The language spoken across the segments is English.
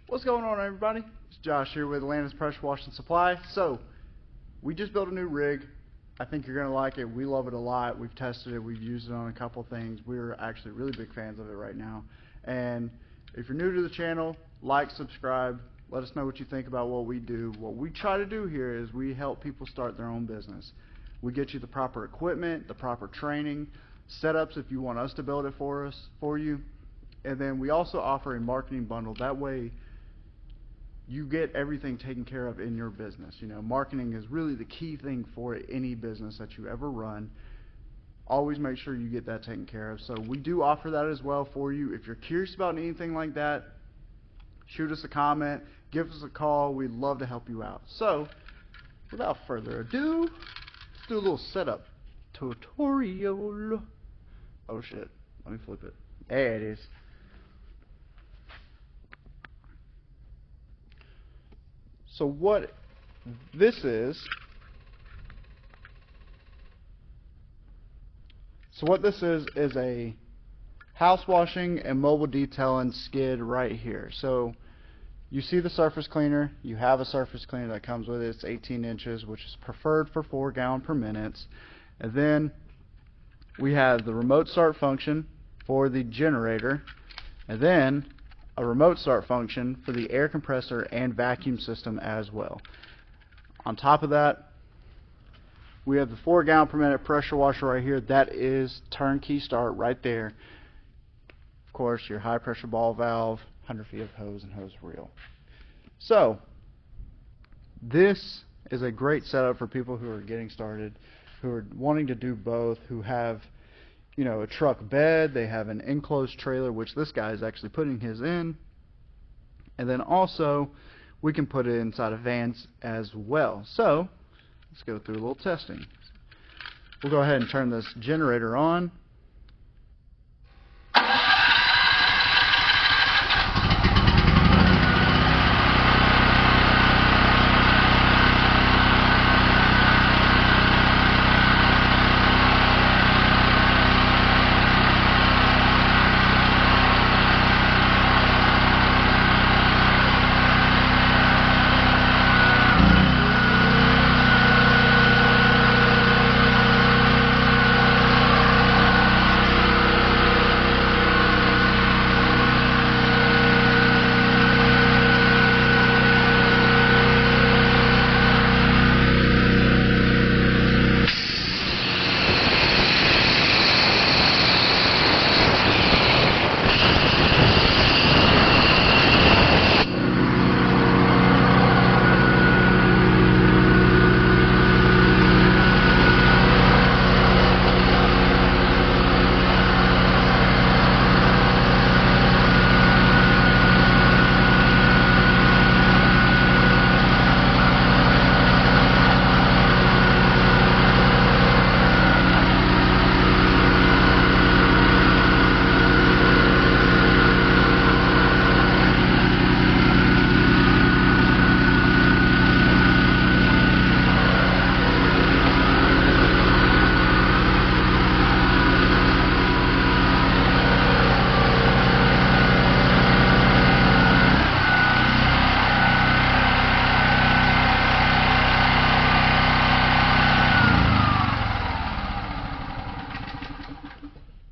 What's going on, everybody? It's Josh here with Atlantis Pressure Washing Supply. So, we just built a new rig. I think you're going to like it. We love it a lot. We've tested it. We've used it on a couple things. We're actually really big fans of it right now. And if you're new to the channel, like, subscribe. Let us know what you think about what we do. What we try to do here is we help people start their own business. We get you the proper equipment, the proper training, setups if you want us to build it for you. And then we also offer a marketing bundle. That way you get everything taken care of in your business. You know, marketing is really the key thing for any business that you ever run. Always make sure you get that taken care of. So we do offer that as well for you. If you're curious about anything like that, shoot us a comment, give us a call. We'd love to help you out. So without further ado, let's do a little setup tutorial. Oh shit, let me flip it. There it is. So what this is a house washing and mobile detailing skid right here. So you see the surface cleaner. You have a surface cleaner that comes with it. It's 18 inches, which is preferred for 4 gallon per minute. And then we have the remote start function for the generator, and then a remote start function for the air compressor and vacuum system as well. On top of that, we have the 4 gallon per minute pressure washer right here. That is turnkey start right there. Of course, your high pressure ball valve, 100 feet of hose and hose reel. So this is a great setup for people who are getting started, who are wanting to do both, who have, you know, a truck bed, they have an enclosed trailer, which this guy is actually putting his in, and then also we can put it inside of vans as well. So let's go through a little testing. We'll go ahead and turn this generator on.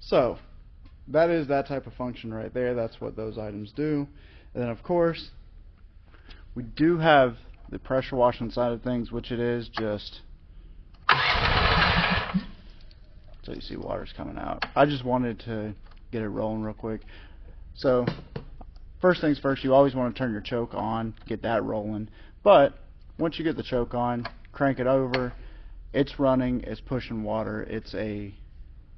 So that is that type of function right there. That's what those items do. And then of course we do have the pressure washing side of things, which it is just so you see water's coming out. I just wanted to get it rolling real quick. So first things first, you always want to turn your choke on, get that rolling. But once you get the choke on, crank it over, it's running, it's pushing water. It's a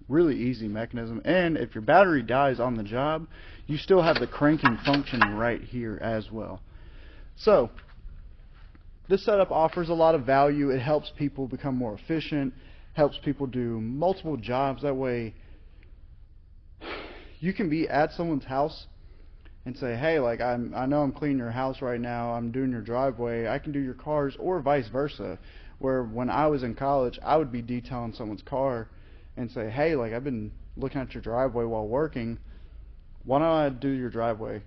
really easy mechanism, and if your battery dies on the job, you still have the cranking function right here as well. So this setup offers a lot of value. It helps people become more efficient, helps people do multiple jobs. That way you can be at someone's house and say, hey, like I know I'm cleaning your house right now, I'm doing your driveway, I can do your cars, or vice versa, where when I was in college I would be detailing someone's car and say, hey, like I've been looking at your driveway while working, why don't I do your driveway?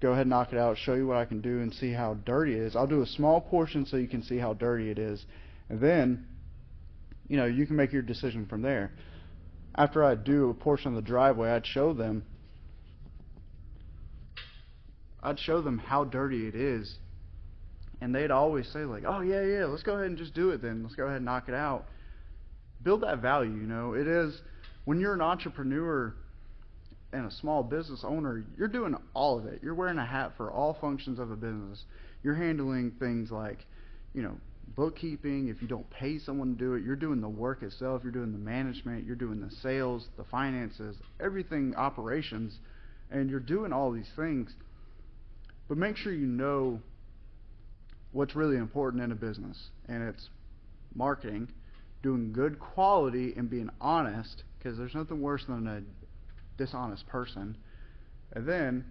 go ahead and knock it out, show you what I can do and see how dirty it is. I'll do a small portion so you can see how dirty it is. And then, you can make your decision from there. After I do a portion of the driveway, I'd show them how dirty it is. And they'd always say like, oh yeah, let's go ahead and just do it then. Let's go ahead and knock it out. Build that value, It is, when you're an entrepreneur and a small business owner, you're doing all of it. You're wearing a hat for all functions of a business. You're handling things like, bookkeeping. If you don't pay someone to do it, you're doing the work itself. You're doing the management. You're doing the sales, the finances, everything, operations, and you're doing all these things. But make sure you know what's really important in a business, and it's marketing, doing good quality, and being honest, because there's nothing worse than a dishonest person. And then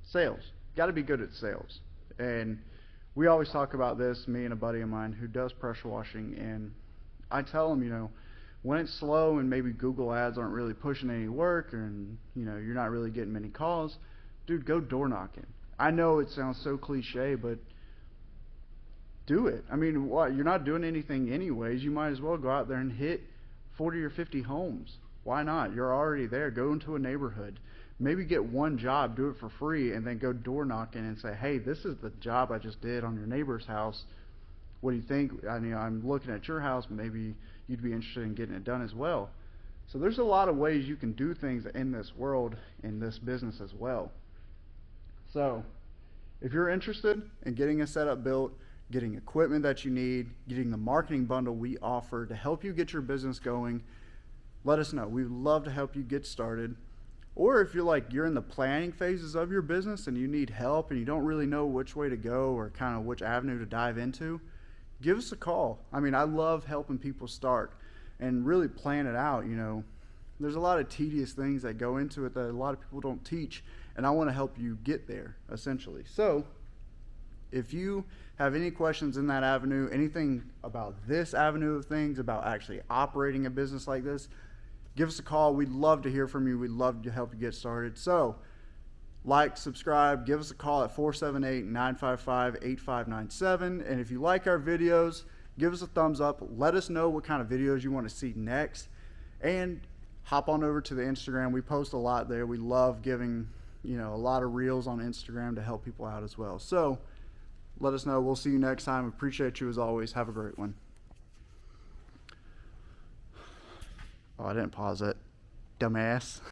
sales. Got to be good at sales. And we always talk about this, me and a buddy of mine who does pressure washing, and I tell him, when it's slow and maybe Google ads aren't really pushing any work, and you're not really getting many calls, dude, go door knocking. I know it sounds so cliche, but do it. I mean, what? You're not doing anything anyways. You might as well go out there and hit 40 or 50 homes. Why not? You're already there. Go into a neighborhood. Maybe get one job, do it for free, and then go door knocking and say, hey, this is the job I just did on your neighbor's house. What do you think? I'm looking at your house. Maybe you'd be interested in getting it done as well. So there's a lot of ways you can do things in this world, in this business as well. So if you're interested in getting a setup built, getting equipment that you need, getting the marketing bundle we offer to help you get your business going, let us know. We'd love to help you get started. Or if you're in the planning phases of your business and you need help and you don't really know which way to go or kind of which avenue to dive into, give us a call. I love helping people start and really plan it out. There's a lot of tedious things that go into it that a lot of people don't teach, and I want to help you get there, essentially. So if you have any questions in that avenue, anything about this avenue of things, about actually operating a business like this, give us a call. We'd love to hear from you. We'd love to help you get started. So like, subscribe, give us a call at 478-955-8597. And if you like our videos, give us a thumbs up. Let us know what kind of videos you want to see next. And hop on over to the Instagram. We post a lot there. We love giving, a lot of reels on Instagram to help people out as well. So let us know. We'll see you next time. Appreciate you as always. Have a great one. Oh, I didn't pause it. Dumbass.